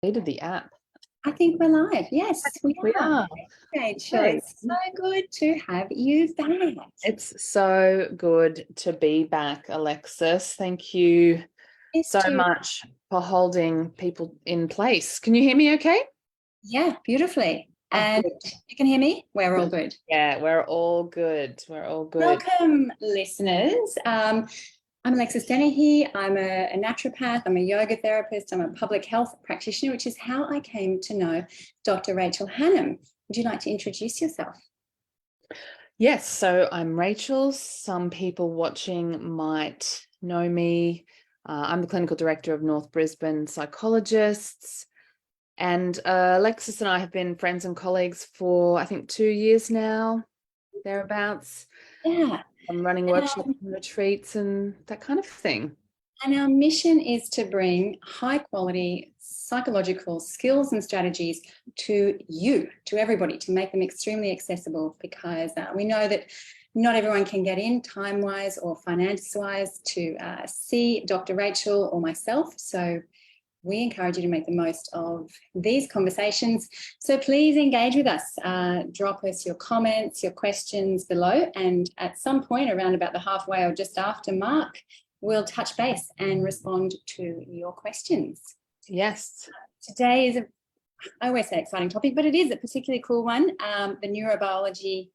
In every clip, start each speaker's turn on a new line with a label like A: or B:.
A: Deleted the app.
B: I think we're live. Yes, we
A: We
B: are.
A: are.
B: Rachel,
A: Hey.
B: it's so good to have you back.
A: It's so good to be back, Alexis. Thank you so
B: Missed you.
A: much for holding people in place. Can you hear me okay?
B: Yeah, beautifully.
A: Oh,
B: And
A: good.
B: you can hear me? We're all good.
A: Yeah, we're all good. We're all good.
B: Welcome, listeners. I'm Alexis Dennehy. I'm a naturopath. I'm a yoga therapist. I'm a public health practitioner, which is how I came to know Dr. Rachel Hannam. Would you like to introduce yourself?
A: Yes, so I'm Rachel. Some people watching might know me. I'm the clinical director of North Brisbane Psychologists. And Alexis and I have been friends and colleagues for, I think, 2 years now, thereabouts.
B: Yeah.
A: I'm running workshops and retreats and that kind of thing.
B: And our mission is to bring high quality psychological skills and strategies to you, to everybody, to make them extremely accessible, because we know that not everyone can get in time-wise or finance-wise to see Dr. Rachel or myself. So we encourage you to make the most of these conversations. So please engage with us. Drop us your comments, your questions below. And at some point around about the halfway or just after mark, we'll touch base and respond to your questions.
A: Yes.
B: Today is, I always say exciting topic, but it is a particularly cool one, the neurobiology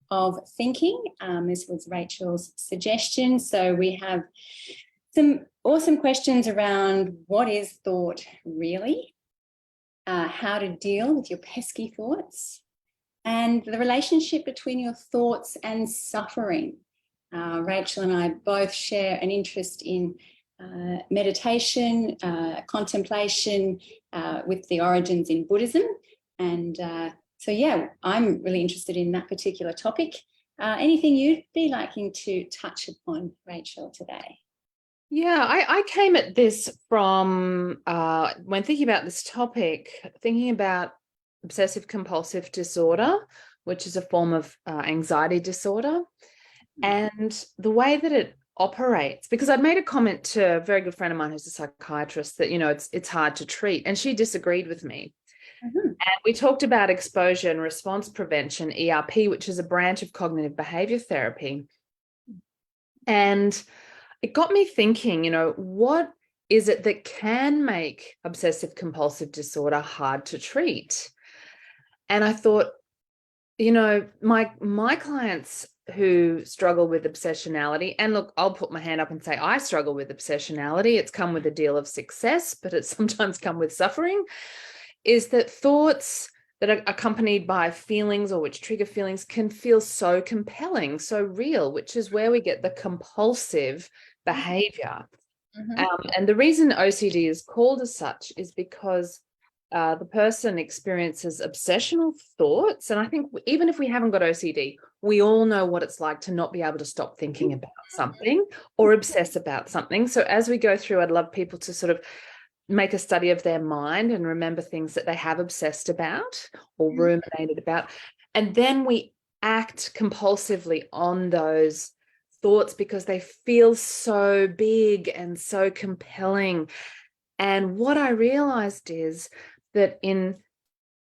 B: of thinking. This was Rachel's suggestion. So we have some awesome questions around what is thought really, how to deal with your pesky thoughts, and the relationship between your thoughts and suffering. Rachel and I both share an interest in meditation, contemplation, with the origins in Buddhism. And so, yeah, I'm really interested in that particular topic. Anything you'd be liking to touch upon, Rachel, today?
A: Yeah, I came at this from, when thinking about this topic, thinking about obsessive compulsive disorder, which is a form of anxiety disorder. And the way that it operates, because I'd made a comment to a very good friend of mine who's a psychiatrist that, it's hard to treat. And she disagreed with me.
B: Mm-hmm.
A: And we talked about exposure and response prevention, ERP, which is a branch of cognitive behavior therapy. And it got me thinking, what is it that can make obsessive compulsive disorder hard to treat? And I thought, my clients who struggle with obsessionality, and look, I'll put my hand up and say I struggle with obsessionality. It's come with a deal of success, but it's sometimes come with suffering, is that thoughts that are accompanied by feelings or which trigger feelings can feel so compelling, so real, which is where we get the compulsive behavior.
B: Mm-hmm.
A: And the reason OCD is called as such is because the person experiences obsessional thoughts. And I think even if we haven't got OCD, we all know what it's like to not be able to stop thinking about something or obsess about something. So as we go through, I'd love people to sort of make a study of their mind and remember things that they have obsessed about or ruminated about. And then we act compulsively on those thoughts because they feel so big and so compelling. And what I realized is that in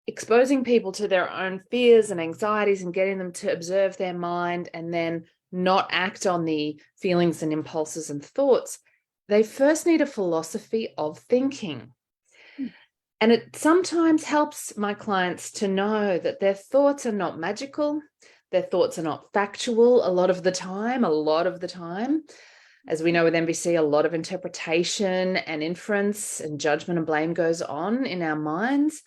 A: exposing people to their own fears and anxieties and getting them to observe their mind and then not act on the feelings and impulses and thoughts, they first need a philosophy of thinking. And it sometimes helps my clients to know that their thoughts are not magical, their thoughts are not factual a lot of the time. As we know with NVC, a lot of interpretation and inference and judgment and blame goes on in our minds.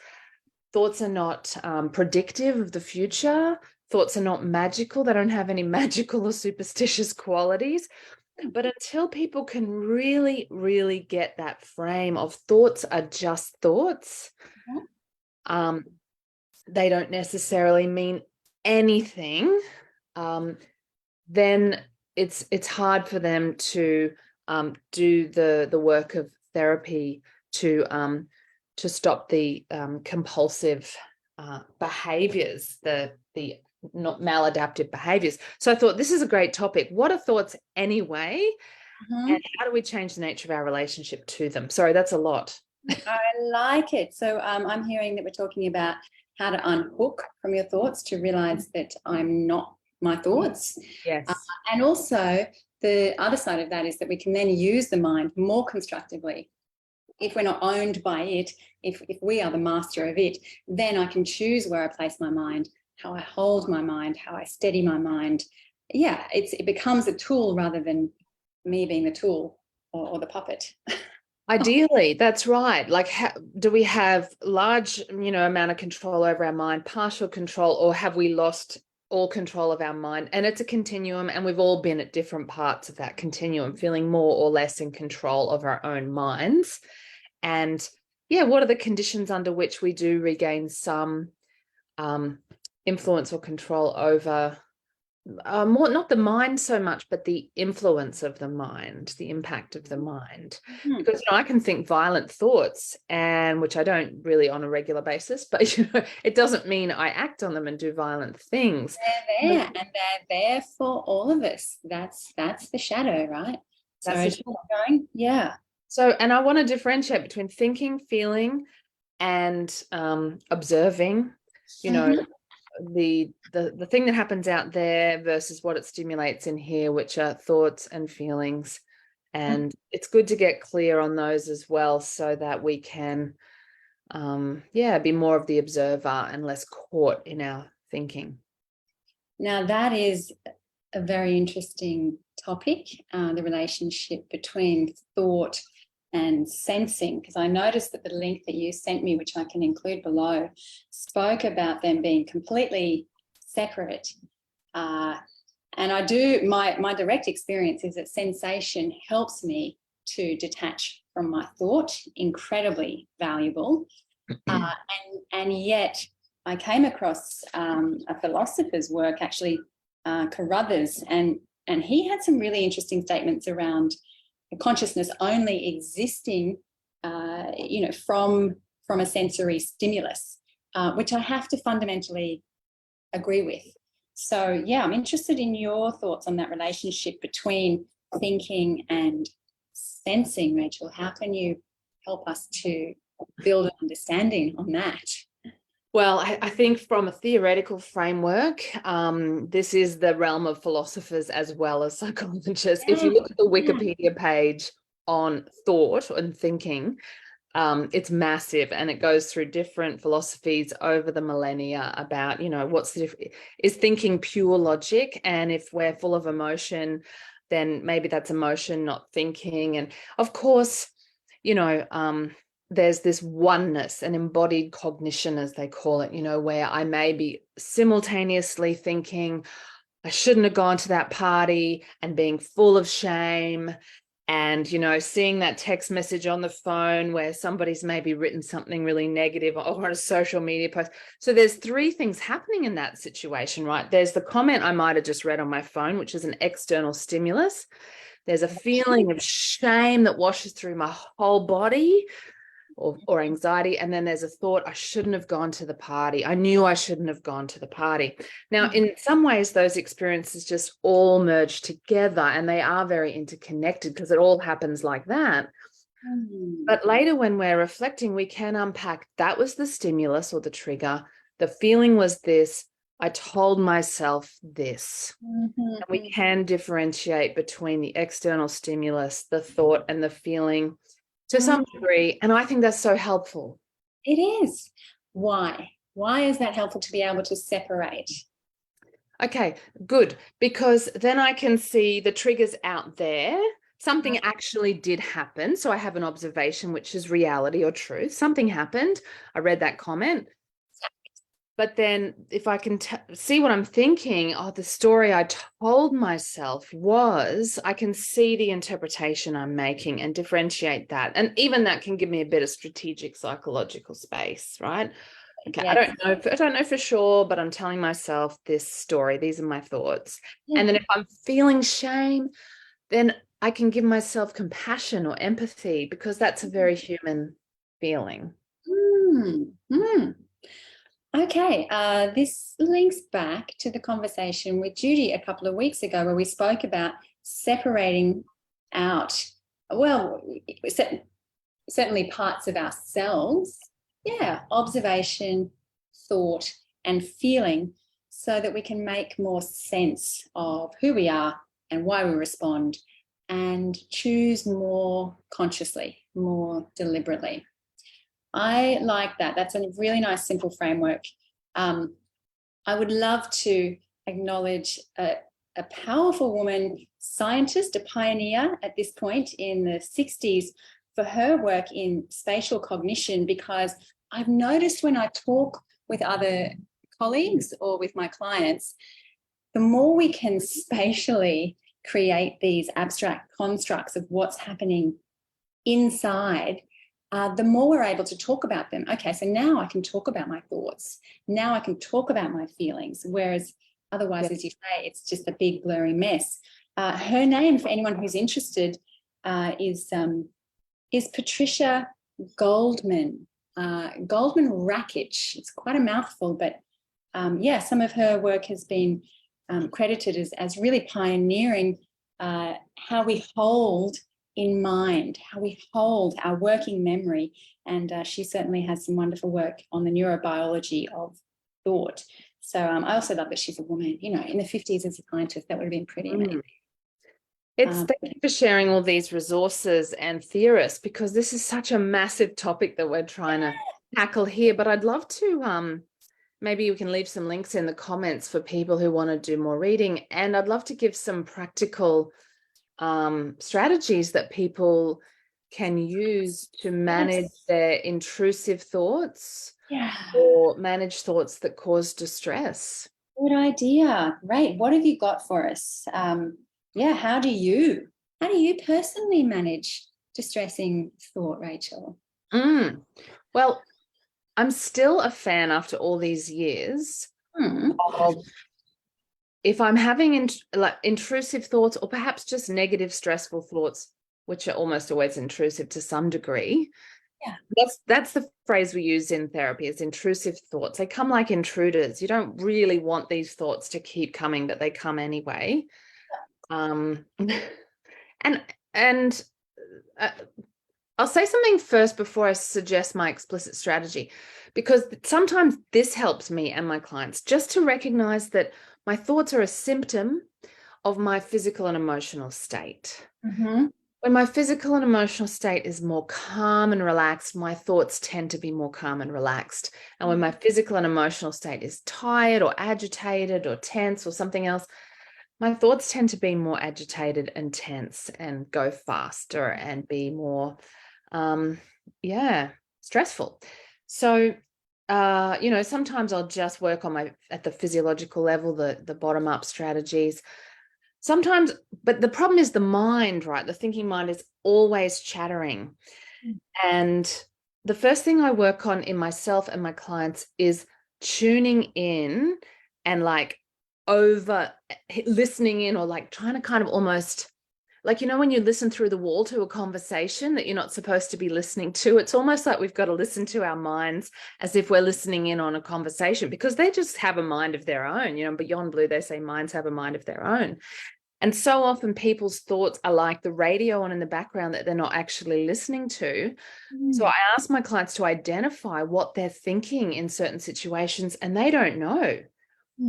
A: Thoughts are not predictive of the future. Thoughts are not magical. They don't have any magical or superstitious qualities. But until people can really, really get that frame of thoughts are just thoughts, they don't necessarily mean anything, then it's hard for them to do the work of therapy to stop the compulsive behaviors, the not maladaptive behaviors. So I thought this is a great topic. What are thoughts anyway? And how do we change the nature of our relationship to them? Sorry, that's a lot.
B: I like it. So I'm hearing that we're talking about how to unhook from your thoughts to realize that I'm not my thoughts.
A: Yes.
B: And also the other side of that is that we can then use the mind more constructively. If we're not owned by it, if we are the master of it, then I can choose where I place my mind, how I hold my mind, how I steady my mind. Yeah, it becomes a tool rather than me being the tool or the puppet.
A: Ideally, that's right. Like, do we have large, amount of control over our mind, partial control, or have we lost all control of our mind? And it's a continuum, and we've all been at different parts of that continuum, feeling more or less in control of our own minds. And yeah, what are the conditions under which we do regain some influence or control over more, not the mind so much, but the influence of the mind, the impact of the mind.
B: Mhm.
A: Because I can think violent thoughts, and which I don't really on a regular basis, but it doesn't mean I act on them and do violent things.
B: They're there, and they're there for all of us. That's the shadow, right?
A: That's
B: So going, yeah.
A: So, and I want to differentiate between thinking, feeling, and observing,
B: Mhm.
A: the thing that happens out there versus what it stimulates in here, which are thoughts and feelings. And it's good to get clear on those as well, so that we can be more of the observer and less caught in our thinking.
B: Now that is a very interesting topic, the relationship between thought and sensing, because I noticed that the link that you sent me, which I can include below, spoke about them being completely separate. And I do, my direct experience is that sensation helps me to detach from my thought, incredibly valuable. And yet I came across a philosopher's work, actually, Carruthers, and he had some really interesting statements around consciousness only existing, from a sensory stimulus, which I have to fundamentally agree with. So, yeah, I'm interested in your thoughts on that relationship between thinking and sensing, Rachel. How can you help us to build an understanding on that?
A: Well, I think from a theoretical framework, this is the realm of philosophers as well as psychologists. If you look at the Wikipedia page on thought and thinking, it's massive, and it goes through different philosophies over the millennia about, what's the is thinking pure logic, and if we're full of emotion, then maybe that's emotion, not thinking. And of course, there's this oneness, an embodied cognition, as they call it, where I may be simultaneously thinking, I shouldn't have gone to that party, and being full of shame, and, seeing that text message on the phone where somebody's maybe written something really negative, or on a social media post. So there's three things happening in that situation, right? There's the comment I might have just read on my phone, which is an external stimulus. There's a feeling of shame that washes through my whole body, or anxiety. And then there's a thought, I shouldn't have gone to the party. I knew I shouldn't have gone to the party. Now, in some ways, those experiences just all merge together, and they are very interconnected because it all happens like that. But later, when we're reflecting, we can unpack that was the stimulus or the trigger. The feeling was this. I told myself this. And we can differentiate between the external stimulus, the thought, and the feeling to some degree. And I think that's so helpful.
B: It is. Why? Why is that helpful to be able to separate?
A: Okay, good. Because then I can see the triggers out there. Something actually did happen. So I have an observation, which is reality or truth. Something happened. I read that comment. But then if I can see what I'm thinking, the story I told myself was, I can see the interpretation I'm making and differentiate that. And even that can give me a bit of strategic psychological space, right? Okay, yes. I don't know for sure, but I'm telling myself this story. These are my thoughts. Yeah. And then if I'm feeling shame, then I can give myself compassion or empathy, because that's a very human feeling.
B: Okay, this links back to the conversation with Judy a couple of weeks ago, where we spoke about separating out, certainly parts of ourselves. Yeah, observation, thought, and feeling, so that we can make more sense of who we are and why we respond, and choose more consciously, more deliberately. I like that. That's a really nice, simple framework. I would love to acknowledge a powerful woman scientist, a pioneer at this point in the 60s, for her work in spatial cognition, because I've noticed when I talk with other colleagues or with my clients, the more we can spatially create these abstract constructs of what's happening inside, the more we're able to talk about them. Okay, so now I can talk about my thoughts. Now I can talk about my feelings. Whereas otherwise, as you say, it's just a big blurry mess. Her name, for anyone who's interested, is Patricia Goldman. Goldman Rakich. It's quite a mouthful, but yeah, some of her work has been credited as really pioneering how we hold in mind, how we hold our working memory. And she certainly has some wonderful work on the neurobiology of thought. So I also love that she's a woman, you know, in the 50s as a scientist. That would have been pretty amazing.
A: Thank you for sharing all these resources and theorists, because this is such a massive topic that we're trying to tackle here. But I'd love to maybe you can leave some links in the comments for people who want to do more reading. And I'd love to give some practical strategies that people can use to manage their intrusive thoughts or manage thoughts that cause distress.
B: Good idea. Great. What have you got for us? Yeah, how do you personally manage distressing thought, Rachel?
A: Well, I'm still a fan after all these years of, if I'm having intrusive thoughts, or perhaps just negative, stressful thoughts, which are almost always intrusive to some degree. Yeah, that's the phrase we use in therapy, is intrusive thoughts. They come like intruders. You don't really want these thoughts to keep coming, but they come anyway. And I'll say something first before I suggest my explicit strategy, because sometimes this helps me and my clients just to recognize that my thoughts are a symptom of my physical and emotional state. When my physical and emotional state is more calm and relaxed, my thoughts tend to be more calm and relaxed. And when my physical and emotional state is tired or agitated or tense or something else, my thoughts tend to be more agitated and tense and go faster and be more, stressful. So, you know, sometimes I'll just work on at the physiological level, the bottom-up strategies. Sometimes, but the problem is the mind, right? The thinking mind is always chattering. And the first thing I work on in myself and my clients is tuning in and like over listening in, or like trying to kind of almost, like, you know, when you listen through the wall to a conversation that you're not supposed to be listening to, it's almost like we've got to listen to our minds as if we're listening in on a conversation, because they just have a mind of their own. You know, Beyond Blue, they say minds have a mind of their own. And so often people's thoughts are like the radio on in the background that they're not actually listening to. So I ask my clients to identify what they're thinking in certain situations, and they don't know,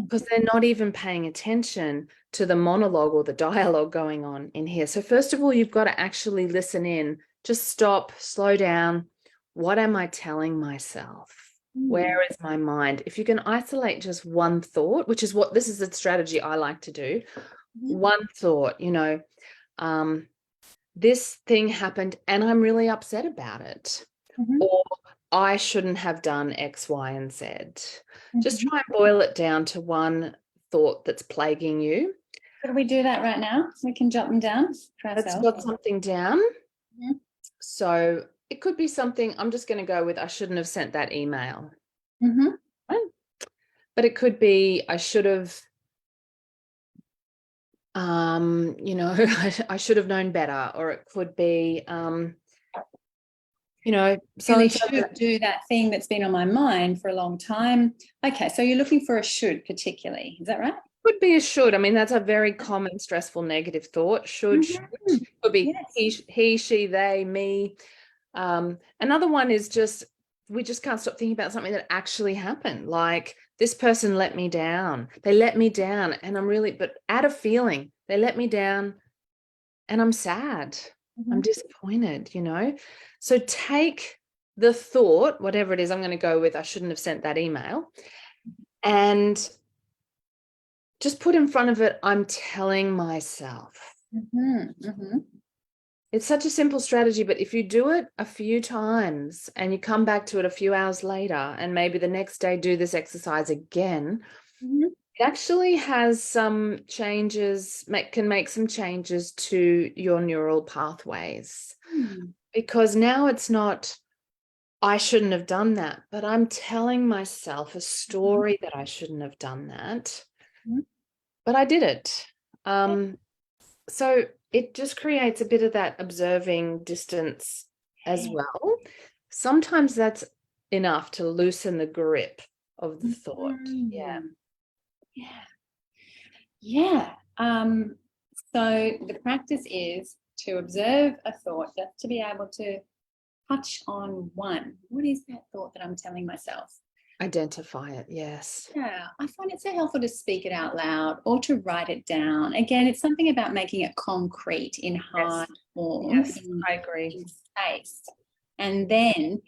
A: because they're not even paying attention to the monologue or the dialogue going on in here. So first of all, you've got to actually listen in. Just stop, slow down. What am I telling myself? Where is my mind? If you can isolate just one thought, which is what this is a strategy I like to do. One thought, you know, this thing happened and I'm really upset about it. Or I shouldn't have done X, Y, and Z. Just try and boil it down to one thought that's plaguing you.
B: Could we do that right now? We can jot them down for ourselves.
A: Let's jot something down. So it could be something, I'm just going to go with, I shouldn't have sent that email. Right? But it could be, I should have, you know, I should have known better. Or it could be, you know,
B: so I should do that thing that's been on my mind for a long time. Okay, so you're looking for a should particularly, is that right?
A: Could be a should. I mean, that's a very common stressful negative thought. Should could be he, she, they, me. Another one is just, we just can't stop thinking about something that actually happened. Like, this person let me down. They let me down. And but add a feeling, they let me down and I'm sad. I'm disappointed, So take the thought, whatever it is, I'm going to go with, I shouldn't have sent that email, and just put in front of it, I'm telling myself. It's such a simple strategy, but if you do it a few times and you come back to it a few hours later and maybe the next day do this exercise again, it actually has some changes, can make some changes to your neural pathways. Because now it's not, I shouldn't have done that, but I'm telling myself a story that I shouldn't have done that, but I did it. So it just creates a bit of that observing distance as well. Sometimes that's enough to loosen the grip of the thought.
B: Yeah. So the practice is to observe a thought, just to be able to touch on one. What is that thought that I'm telling myself?
A: Identify it, yes.
B: Yeah, I find it so helpful to speak it out loud or to write it down. Again, it's something about making it concrete in hard form.
A: Yes, I agree.
B: In space. And then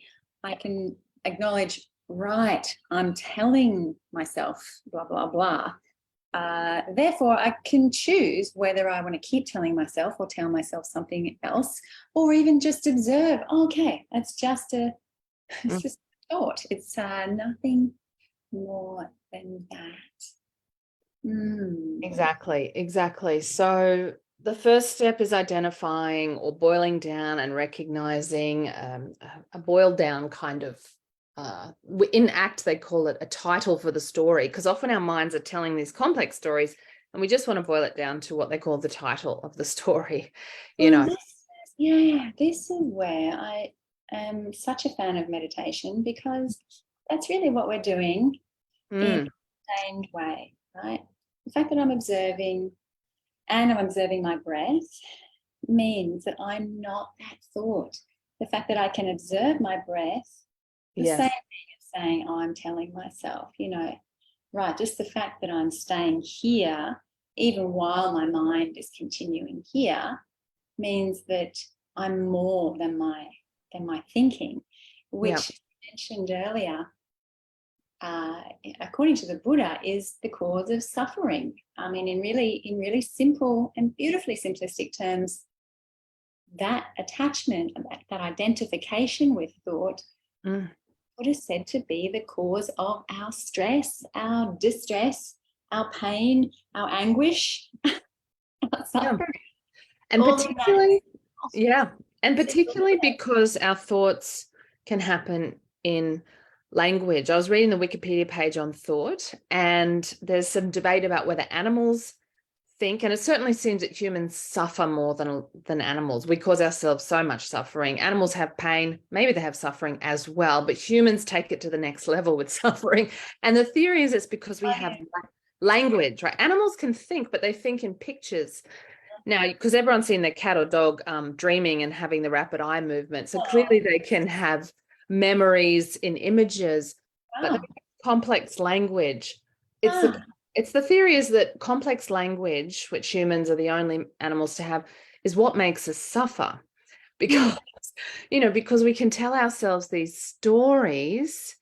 B: I can acknowledge, right, I'm telling myself blah, blah, blah. Therefore, I can choose whether I want to keep telling myself or tell myself something else, or even just observe, okay, it's just a thought. It's nothing more than that.
A: Exactly. So the first step is identifying or boiling down and recognizing a boiled down kind of, in ACT, they call it a title for the story, because often our minds are telling these complex stories and we just want to boil it down to what they call the title of the story,
B: This is where I am such a fan of meditation, because that's really what we're doing in a sustained way, right? The fact that I'm observing and I'm observing my breath means that I'm not that thought. The fact that I can observe my breath, the same thing as saying, oh, I'm telling myself, right, just the fact that I'm staying here, even while my mind is continuing here, means that I'm more than my thinking, which you mentioned earlier, according to the Buddha, is the cause of suffering. I mean, in really simple and beautifully simplistic terms, that attachment, that identification with thought, what is said to be the cause of our stress, our distress, our pain, our anguish, our suffering.
A: And particularly because our thoughts can happen in language. I was reading the Wikipedia page on thought, and there's some debate about whether animals think, and it certainly seems that humans suffer more than animals. We cause ourselves so much suffering. Animals have pain, maybe they have suffering as well, but humans take it to the next level with suffering. And the theory is it's because we have language, right? Animals can think, but they think in pictures. Now, because everyone's seen their cat or dog dreaming and having the rapid eye movement. So clearly they can have memories in images, but complex language. It's the theory is that complex language, which humans are the only animals to have, is what makes us suffer. Because, because we can tell ourselves these stories.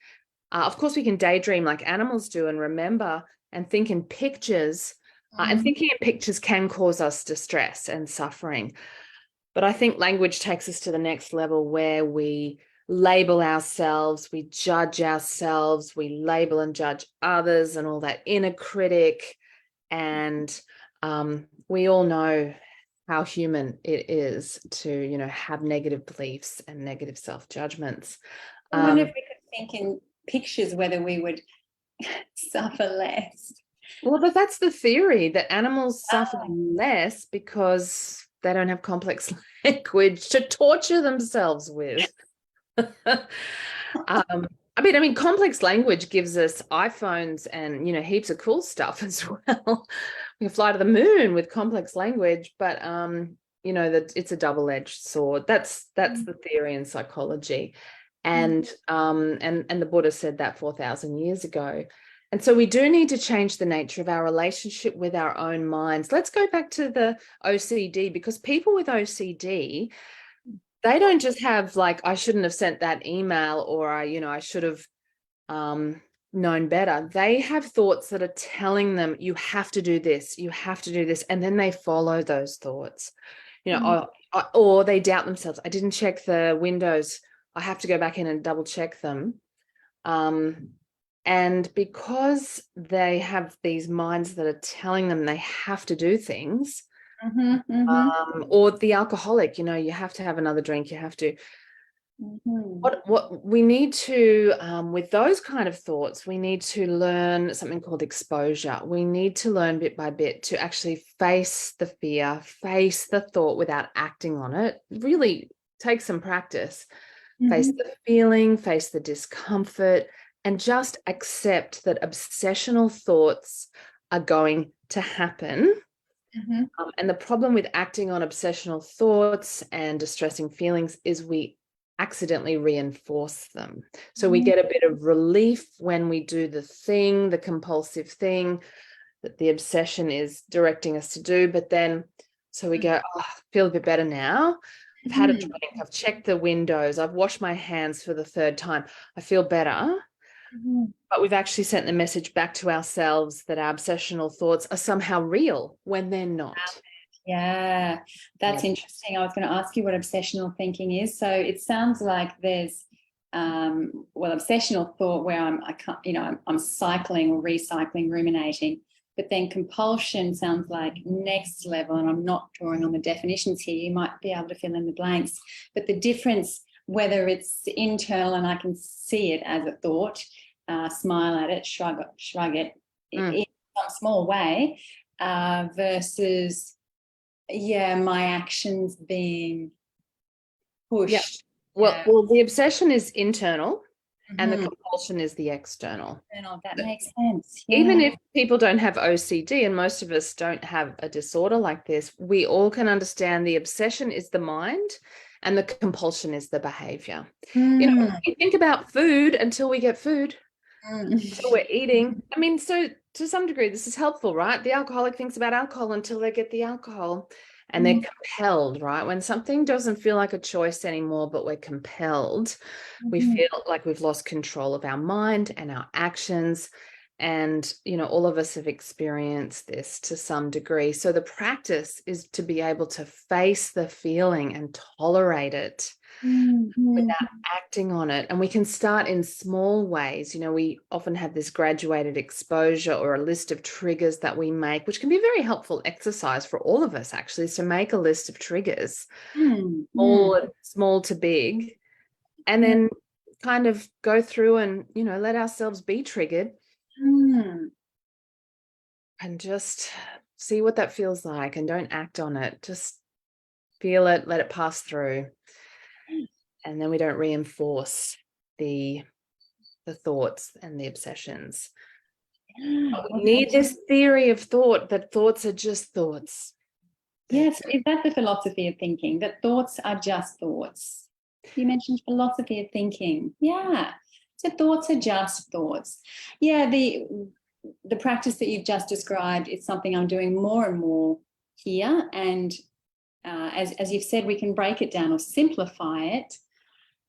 A: Of course, we can daydream like animals do and remember and think in pictures. And thinking in pictures can cause us distress and suffering. But I think language takes us to the next level, where we label ourselves, we judge ourselves, we label and judge others and all that inner critic. And we all know how human it is to, have negative beliefs and negative self-judgments.
B: I wonder if we could think in pictures whether we would suffer less.
A: Well, but that's the theory, that animals suffer less because they don't have complex language to torture themselves with. I mean, complex language gives us iPhones and, heaps of cool stuff as well. We can fly to the moon with complex language, but, you know, that it's a double-edged sword. That's the theory in psychology. And the Buddha said that 4,000 years ago. And so we do need to change the nature of our relationship with our own minds. Let's go back to the OCD, because people with OCD, they don't just have like, I shouldn't have sent that email, or I should have known better. They have thoughts that are telling them, you have to do this, you have to do this. And then they follow those thoughts, or they doubt themselves. I didn't check the windows. I have to go back in and double check them. And because they have these minds that are telling them they have to do things, or the alcoholic, you have to have another drink, you have to. What we need to, with those kind of thoughts, we need to learn something called exposure. We need to learn bit by bit to actually face the fear, face the thought without acting on it. Really take some practice. Face the feeling, face the discomfort, and just accept that obsessional thoughts are going to happen. And the problem with acting on obsessional thoughts and distressing feelings is we accidentally reinforce them. So we get a bit of relief when we do the compulsive thing that the obsession is directing us to do. But then, so we go, oh, I feel a bit better now. I've had a drink, I've checked the windows, I've washed my hands for the 3rd time, I feel better. But we've actually sent the message back to ourselves that our obsessional thoughts are somehow real when they're not.
B: Yeah, that's interesting. I was going to ask you what obsessional thinking is. So it sounds like there's, obsessional thought where I'm cycling or recycling, ruminating. But then compulsion sounds like next level, and I'm not drawing on the definitions here. You might be able to fill in the blanks. But the difference, whether it's internal and I can see it as a thought, smile at it, shrug it in some small way, versus, my actions being pushed.
A: Well, the obsession is internal. And the compulsion is the external.
B: That makes sense.
A: Even if people don't have OCD, and most of us don't have a disorder like this, we all can understand the obsession is the mind and the compulsion is the behavior. We think about food until we get food. So we're eating. I mean, so to some degree, this is helpful, right? The alcoholic thinks about alcohol until they get the alcohol. And they're compelled, right? When something doesn't feel like a choice anymore, but we're compelled, we feel like we've lost control of our mind and our actions. And, all of us have experienced this to some degree. So the practice is to be able to face the feeling and tolerate it without acting on it. And we can start in small ways. We often have this graduated exposure or a list of triggers that we make, which can be a very helpful exercise for all of us, actually, is to make a list of triggers, small to big, and then kind of go through and, let ourselves be triggered and just see what that feels like, and don't act on it. Just feel it, let it pass through. And then we don't reinforce the thoughts and the obsessions. We need this theory of thought, that thoughts are just thoughts.
B: Yes, is that the philosophy of thinking, that thoughts are just thoughts? You mentioned philosophy of thinking. Yeah, so thoughts are just thoughts. Yeah, the practice that you've just described is something I'm doing more and more here. And as you've said, we can break it down or simplify it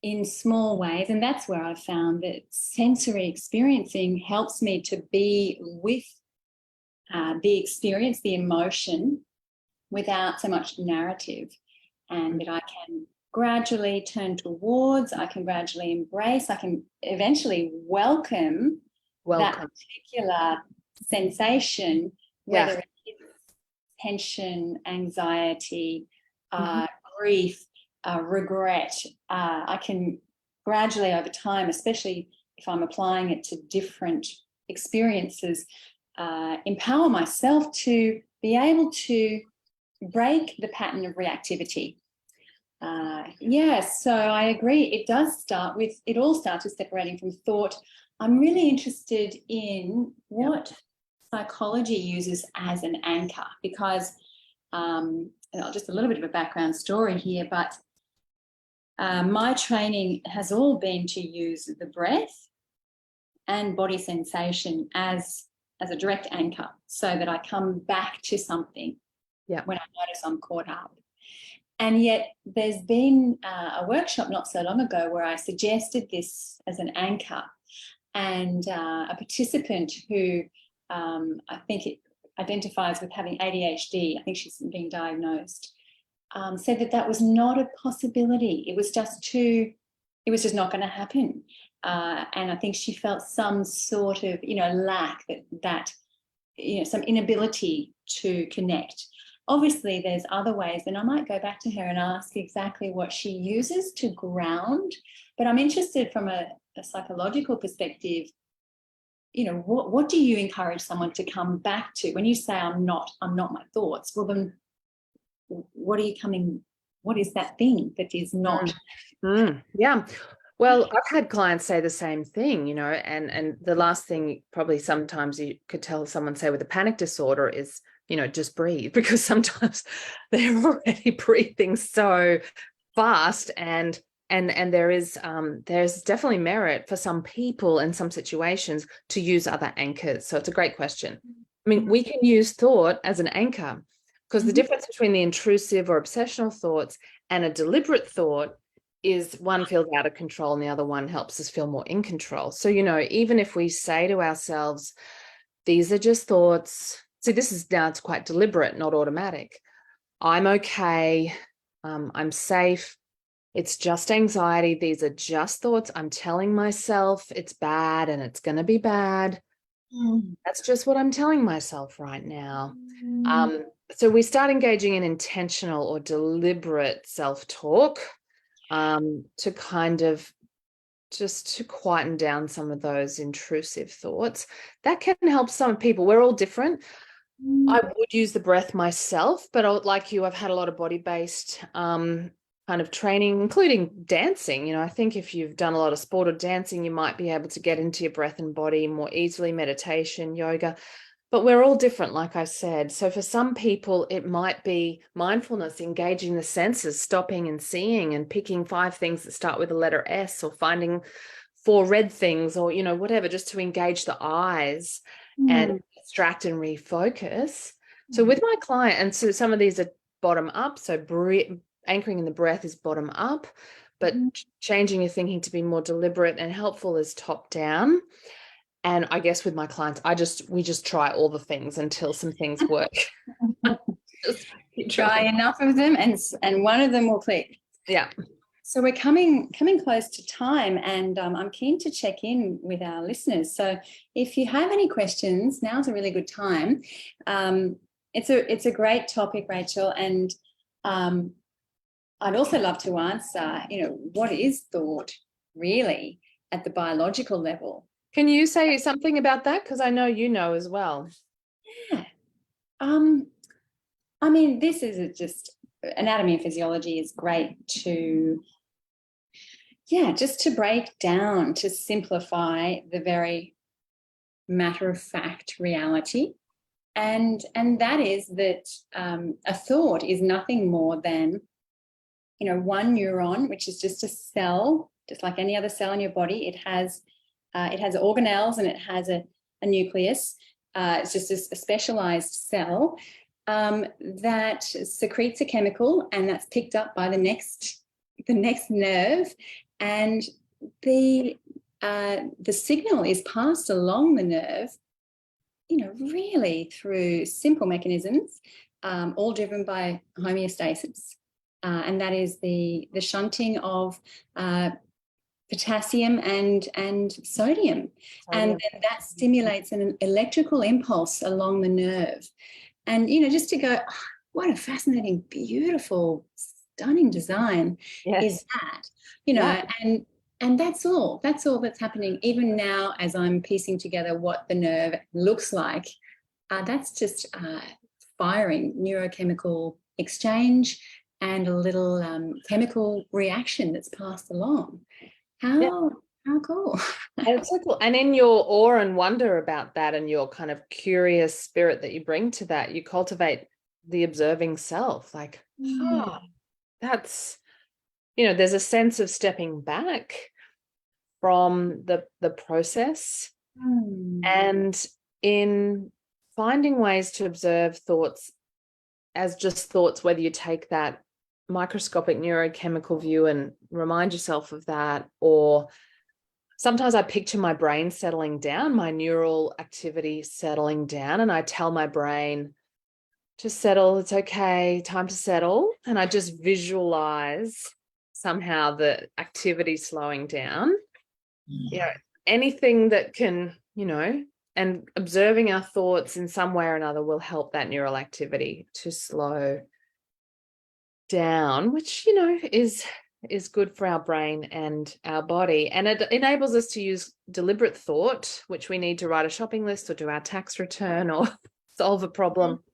B: in small ways. And that's where I've found that sensory experiencing helps me to be with the experience, the emotion, without so much narrative, and that I can gradually turn towards, I can gradually embrace, I can eventually welcome. That particular sensation, whether it's tension, anxiety, grief, regret. I can gradually over time, especially if I'm applying it to different experiences, empower myself to be able to break the pattern of reactivity. So I agree. It all starts with separating from thought. I'm really interested in what psychology uses as an anchor, because just a little bit of a background story here, but my training has all been to use the breath and body sensation as a direct anchor, so that I come back to something when I notice I'm caught up. And yet there's been a workshop not so long ago where I suggested this as an anchor, and a participant who I think it identifies with having ADHD, I think she's been diagnosed, said that was not a possibility. It was just not going to happen. And I think she felt some sort of, lack, that some inability to connect. Obviously, there's other ways, and I might go back to her and ask exactly what she uses to ground. But I'm interested from a psychological perspective, what do you encourage someone to come back to when you say, I'm not my thoughts? Well, then what is that thing that is not?
A: Yeah. Well, I've had clients say the same thing, and the last thing probably sometimes you could tell someone, say, with a panic disorder is, just breathe, because sometimes they're already breathing so fast, and there's definitely merit for some people in some situations to use other anchors. So it's a great question. I mean, we can use thought as an anchor, because the difference between the intrusive or obsessional thoughts and a deliberate thought is one feels out of control and the other one helps us feel more in control. So, even if we say to ourselves, these are just thoughts. See, it's quite deliberate, not automatic. I'm okay. I'm safe. It's just anxiety. These are just thoughts. I'm telling myself it's bad and it's going to be bad. That's just what I'm telling myself right now. So we start engaging in intentional or deliberate self-talk to kind of just to quieten down some of those intrusive thoughts. That can help some people. We're all different. I would use the breath myself, but like you, I've had a lot of body-based kind of training, including dancing. I think if you've done a lot of sport or dancing, you might be able to get into your breath and body more easily, meditation, yoga. But we're all different, like I said. So for some people, it might be mindfulness, engaging the senses, stopping and seeing and picking 5 things that start with the letter S, or finding 4 red things, or, whatever, just to engage the eyes and distract and refocus. So with my client, and so some of these are bottom up. So anchoring in the breath is bottom up, but changing your thinking to be more deliberate and helpful is top down. And I guess with my clients, we just try all the things until some things work.
B: Just try enough of them, and one of them will click.
A: Yeah.
B: So we're coming close to time, and I'm keen to check in with our listeners. So if you have any questions, now's a really good time. It's a great topic, Rachel, and I'd also love to answer, what is thought really at the biological level?
A: Can you say something about that? Because I know you know as well.
B: Yeah. I mean, this is just anatomy and physiology is great to, just to break down, to simplify the very matter-of-fact reality. And that is that a thought is nothing more than, one neuron, which is just a cell, just like any other cell in your body. It has organelles and it has a nucleus. It's just a specialized cell that secretes a chemical, and that's picked up by the next nerve, and the signal is passed along the nerve, really through simple mechanisms, all driven by homeostasis, and that is the shunting of potassium and sodium. And then that stimulates an electrical impulse along the nerve. And, just to go, oh, what a fascinating, beautiful, stunning design is that, and that's all that's happening. Even now, as I'm piecing together what the nerve looks like, that's just firing neurochemical exchange and a little chemical reaction that's passed along. How cool.
A: It's so cool. And in your awe and wonder about that, and your kind of curious spirit that you bring to that, you cultivate the observing self, like,
B: Mm.
A: that's, there's a sense of stepping back from the process,
B: Mm.
A: and in finding ways to observe thoughts as just thoughts, whether you take that microscopic neurochemical view and remind yourself of that, or sometimes I picture my brain settling down, my neural activity settling down, and I tell my brain to settle, it's okay, time to settle. And I just visualize somehow the activity slowing down. Anything that can, and observing our thoughts in some way or another will help that neural activity to slow down, which, is good for our brain and our body. And it enables us to use deliberate thought, which we need to write a shopping list or do our tax return or solve a problem.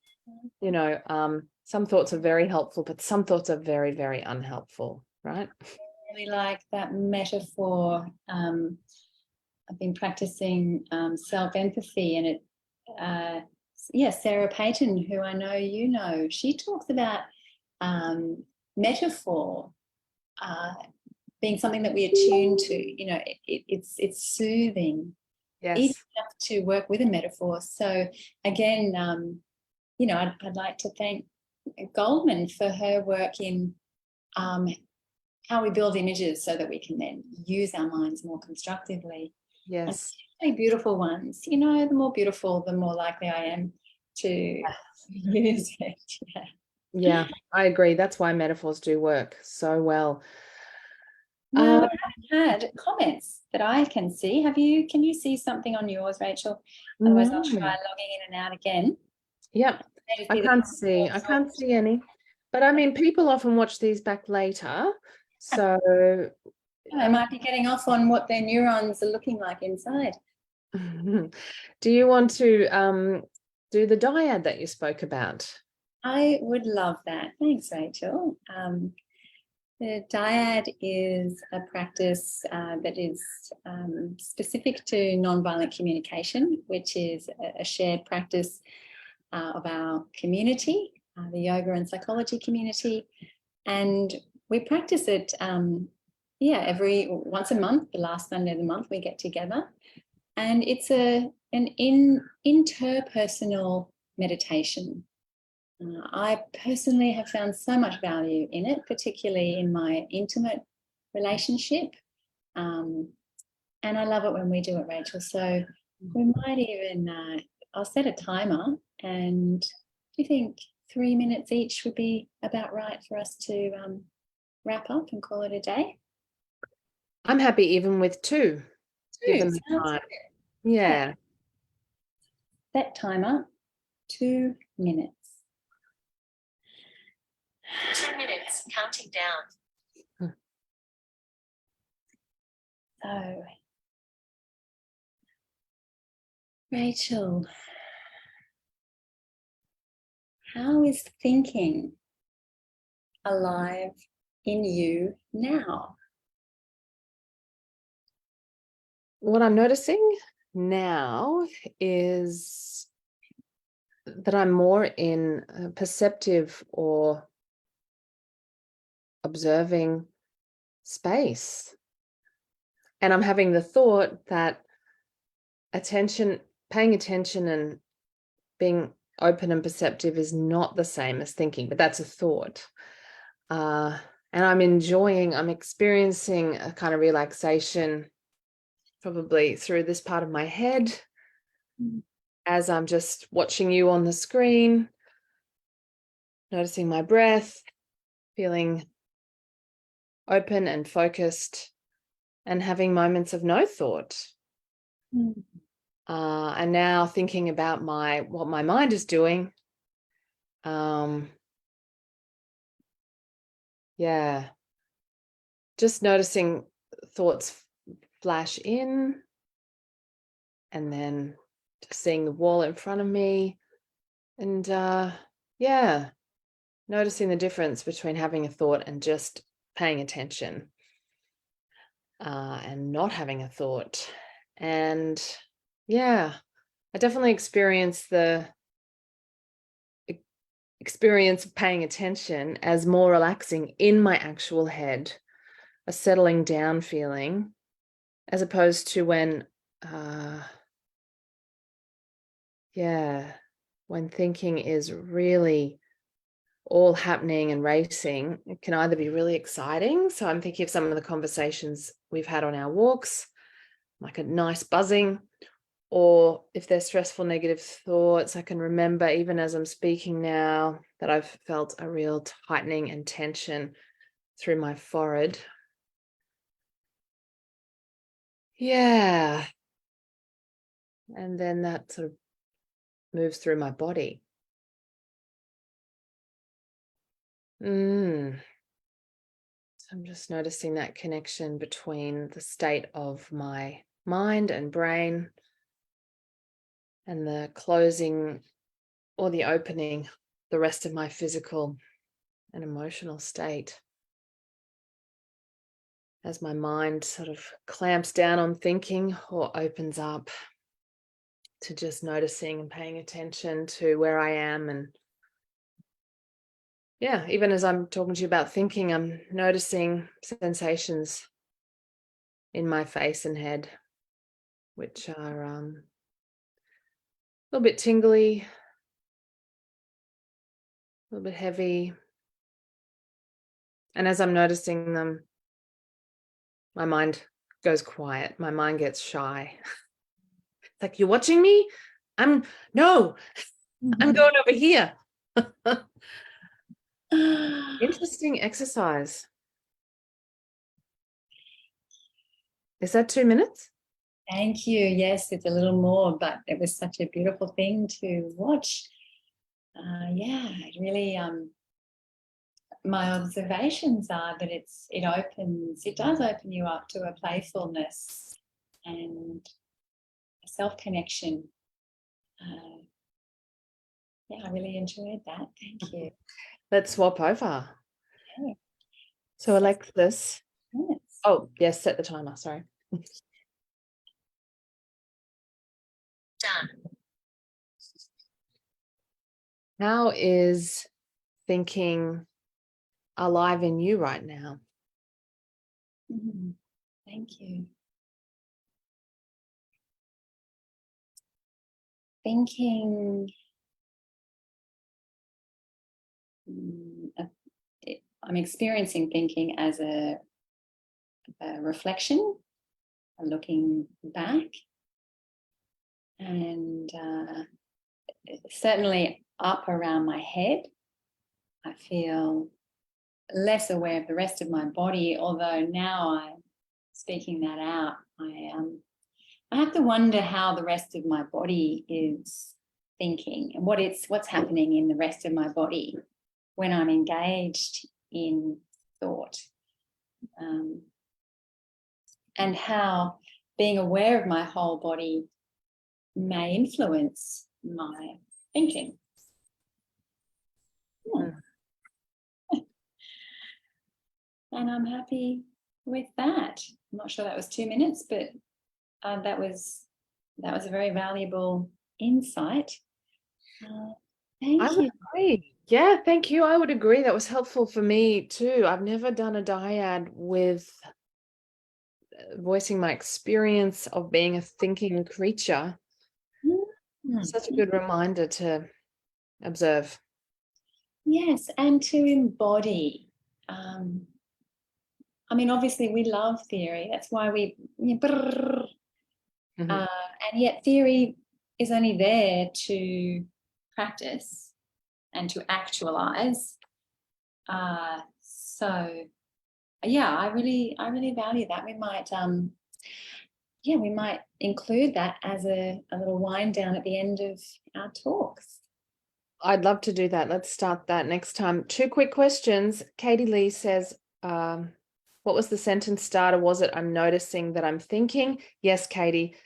A: Some thoughts are very helpful, but some thoughts are very, very unhelpful, right?
B: I really like that metaphor. I've been practicing self-empathy, and Sarah Payton, who I know you know, she talks about metaphor being something that we attune to. It's soothing.
A: Yes.
B: Easy enough to work with a metaphor. So again, I'd like to thank Goldman for her work in how we build images so that we can then use our minds more constructively.
A: Yes.
B: And beautiful ones. The more beautiful, the more likely I am to use it.
A: Yeah, I agree. That's why metaphors do work so well.
B: Now, I had comments that I can see. Can you see something on yours, Rachel? Otherwise, I'll try logging in and out again.
A: Yeah, I can't see any. But I mean, people often watch these back later. So
B: they might be getting off on what their neurons are looking like inside.
A: Do you want to do the dyad that you spoke about?
B: I would love that. Thanks, Rachel. The dyad is a practice that is specific to nonviolent communication, which is a shared practice of our community, the yoga and psychology community. And we practice it, once a month, the last Sunday of the month, we get together. And it's an interpersonal meditation. I personally have found so much value in it, particularly in my intimate relationship. And I love it when we do it, Rachel. So we might even, I'll set a timer, and do you think 3 minutes each would be about right for us to wrap up and call it a day?
A: I'm happy even with 2. Given the time. Yeah.
B: Set timer, 2 minutes.
C: 2 minutes, counting down.
B: So, Rachel, how is thinking alive in you now?
A: What I'm noticing now is that I'm more in a perceptive or observing space. And I'm having the thought that paying attention and being open and perceptive is not the same as thinking, but that's a thought. And I'm experiencing a kind of relaxation probably through this part of my head as I'm just watching you on the screen, noticing my breath, feeling open and focused, and having moments of no thought. And now thinking about what my mind is doing. Just noticing thoughts flash in, and then just seeing the wall in front of me, and noticing the difference between having a thought and just paying attention, and not having a thought. And I definitely experience the experience of paying attention as more relaxing in my actual head, a settling down feeling, as opposed to when, when thinking is really all happening and racing. It can either be really exciting. So I'm thinking of some of the conversations we've had on our walks, like a nice buzzing, or if there's stressful negative thoughts, I can remember even as I'm speaking now that I've felt a real tightening and tension through my forehead. Yeah. And then that sort of moves through my body. So I'm just noticing that connection between the state of my mind and brain and the closing or the opening, the rest of my physical and emotional state. As my mind sort of clamps down on thinking or opens up to just noticing and paying attention to where I am. And yeah, even as I'm talking to you about thinking, I'm noticing sensations in my face and head, which are a little bit tingly, a little bit heavy. And as I'm noticing them, my mind goes quiet. My mind gets shy. It's like, you're watching me? I'm going over here. Interesting exercise. Is that 2 minutes?
B: Thank you. Yes, it's a little more, but it was such a beautiful thing to watch. It really, my observations are that it does open you up to a playfulness and a self-connection. I really enjoyed that. Thank you.
A: Let's swap over.
B: Okay.
A: So Alexis.
B: Yes.
A: Oh, yes, set the timer, sorry.
C: Done.
A: How is thinking alive in you right now?
B: Thank you. Thinking, I'm experiencing thinking as a reflection, looking back, and certainly up around my head. I feel less aware of the rest of my body, although now I'm speaking that out. I have to wonder how the rest of my body is thinking and what's happening in the rest of my body when I'm engaged in thought, and how being aware of my whole body may influence my thinking. And I'm happy with that. I'm not sure that was 2 minutes, but that was a very valuable insight. Thank
A: I
B: you.
A: would agree. Yeah, thank you. I would agree. That was helpful for me too. I've never done a dyad with voicing my experience of being a thinking creature. Such a good reminder to observe.
B: Yes, and to embody. Obviously we love theory. That's why and yet theory is only there to practice and to actualize. I really value that. We might include that as a little wind down at the end of our talks.
A: I'd love to do that. Let's start that next time. 2 quick questions. Katie Lee says, what was the sentence starter? Was it, I'm noticing that I'm thinking? Yes, Katie,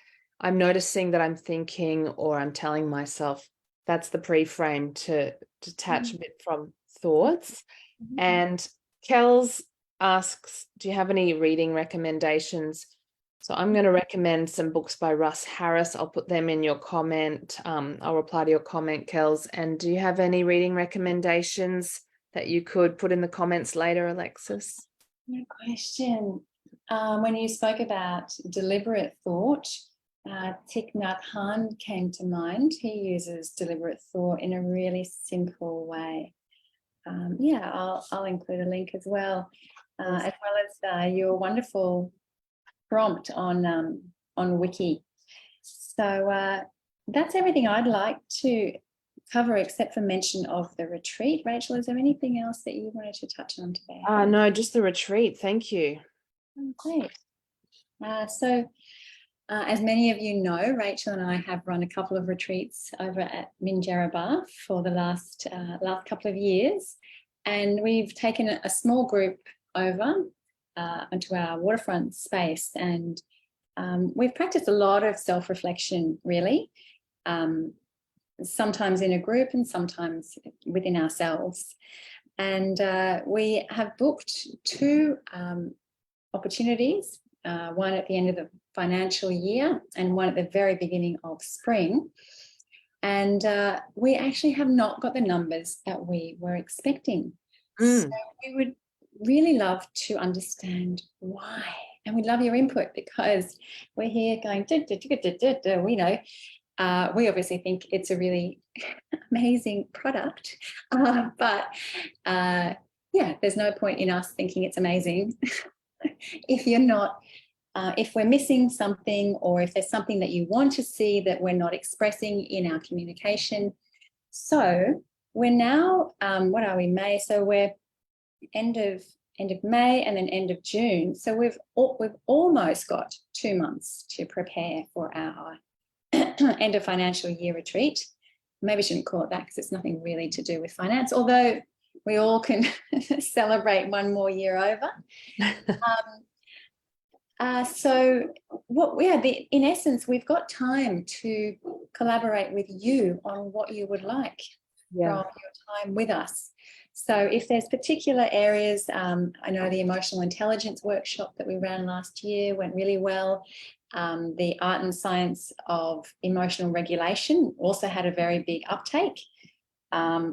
A: I'm noticing that I'm thinking, or I'm telling myself. That's the pre-frame to detach a bit from thoughts. And Kells asks, do you have any reading recommendations? So I'm going to recommend some books by Russ Harris. I'll put them in your comment. I'll reply to your comment, Kels. And do you have any reading recommendations that you could put in the comments later, Alexis?
B: No question. When you spoke about deliberate thought, Thich Nhat Hanh came to mind. He uses deliberate thought in a really simple way. Yeah, I'll include a link as well as your wonderful prompt on Wiki. So that's everything I'd like to cover, except for mention of the retreat. Rachel, is there anything else that you wanted to touch on today?
A: No, just the retreat. Thank you.
B: Oh, great. As many of you know, Rachel and I have run a couple of retreats over at Minjarrabah for the last couple of years, and we've taken a small group over onto our waterfront space, and we've practiced a lot of self-reflection, really, sometimes in a group and sometimes within ourselves. And we have booked two opportunities, one at the end of the financial year and one at the very beginning of spring. And we actually have not got the numbers that we were expecting. So we would really love to understand why. And we'd love your input, because we're here going, we know. We obviously think it's a really amazing product, but yeah, there's no point in us thinking it's amazing if you're not, if we're missing something, or if there's something that you want to see that we're not expressing in our communication. So we're now, what are we, May? So we're end of May and then end of June. So we've almost got 2 months to prepare for our end of financial year retreat. Maybe I shouldn't call it that, because it's nothing really to do with finance, although we all can celebrate one more year over. So in essence, we've got time to collaborate with you on what you would like from your time with us. So if there's particular areas, I know the emotional intelligence workshop that we ran last year went really well. The art and science of emotional regulation also had a very big uptake.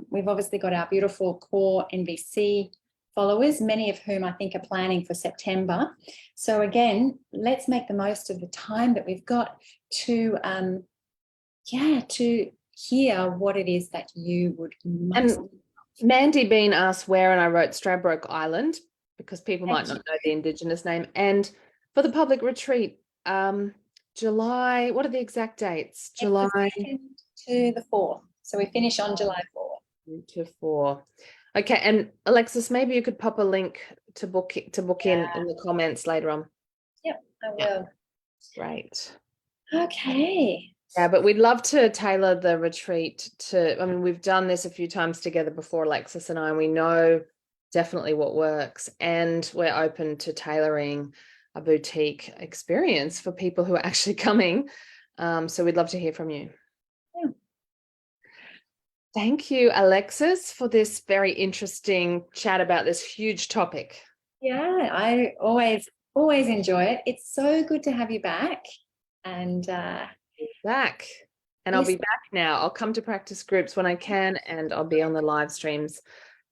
B: We've obviously got our beautiful core NVC followers, many of whom I think are planning for September. So again, let's make the most of the time that we've got to hear what it is that you would most.
A: And Mandy Bean asked where, and I wrote Stradbroke Island, because people might not know the Indigenous name. And for the public retreat, July, what are the exact dates? July
B: 2nd to the 4th. So we finish on July 4th.
A: to 4. Okay, and Alexis, maybe you could pop a link to book in the comments later on.
B: Yep, I will.
A: Great.
B: Okay.
A: Yeah, but we'd love to tailor the retreat to, I mean, we've done this a few times together before, Alexis and I, and we know definitely what works, and we're open to tailoring a boutique experience for people who are actually coming. So we'd love to hear from you.
B: Yeah.
A: Thank you, Alexis, for this very interesting chat about this huge topic.
B: Yeah, I always enjoy it. It's so good to have you back. And
A: back. And I'll be back now. I'll come to practice groups when I can, and I'll be on the live streams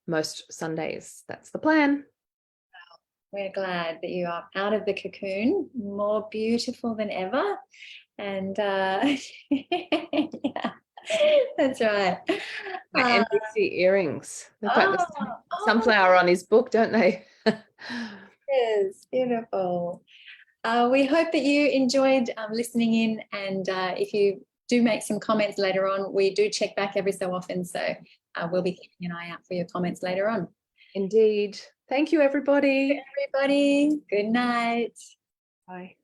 A: most Sundays. That's the plan.
B: We're glad that you are out of the cocoon, more beautiful than ever. And yeah, that's right.
A: My NBC earrings. Look like the sunflower on his book, don't they?
B: Yes, beautiful. We hope that you enjoyed listening in, and if you do make some comments later on, we do check back every so often, so we'll be keeping an eye out for your comments later on.
A: Indeed. Thank you, everybody.
B: Everybody, good night.
A: Bye.